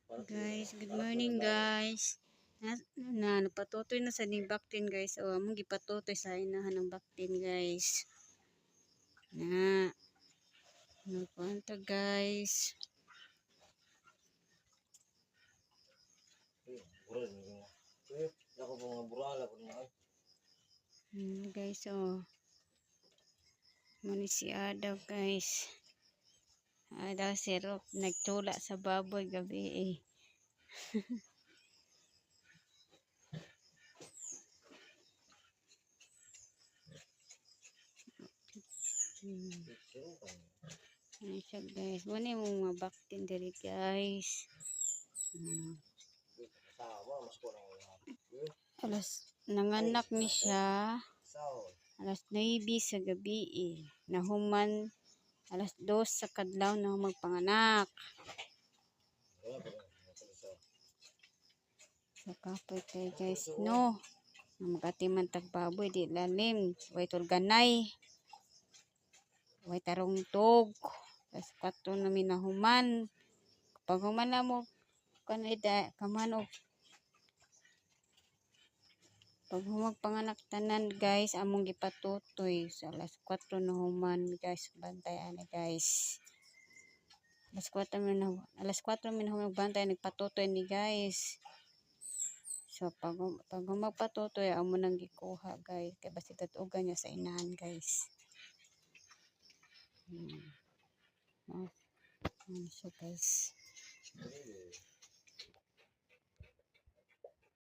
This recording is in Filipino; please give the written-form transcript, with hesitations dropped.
Guys, good morning guys. Napatutoy na sa ning baktin guys. O, among gipatutoy sa inahan ng baktin guys. Na. Ano po ito guys? Guys, oh. Muni si Adaw guys. Adaw sirop. Nagtula sa baboy gabi eh. Ano siya guys. Muna yung mga baktin diri guys. Nanganak ni siya. Alas 9 sa gabi eh. Nahuman alas 2 sa kadlaw na magpanganak. So kapoy kay guys no. Magatiman tagbaboy di lalim. Way tulganay. Way tarong tog. Tapos 4 na minahuman. Kapag human na mo kanida kamanog. Pag humagpanganak tanan guys, among gipatutoy sa alas 4 na human guys, bantayan ni guys. Alas 4 min human bantay nagpatutoy ni guys. So pag humagpatutoy amo nang gikuha guys, kay basi tatugan niya sa inahan guys. Oh, siya guys.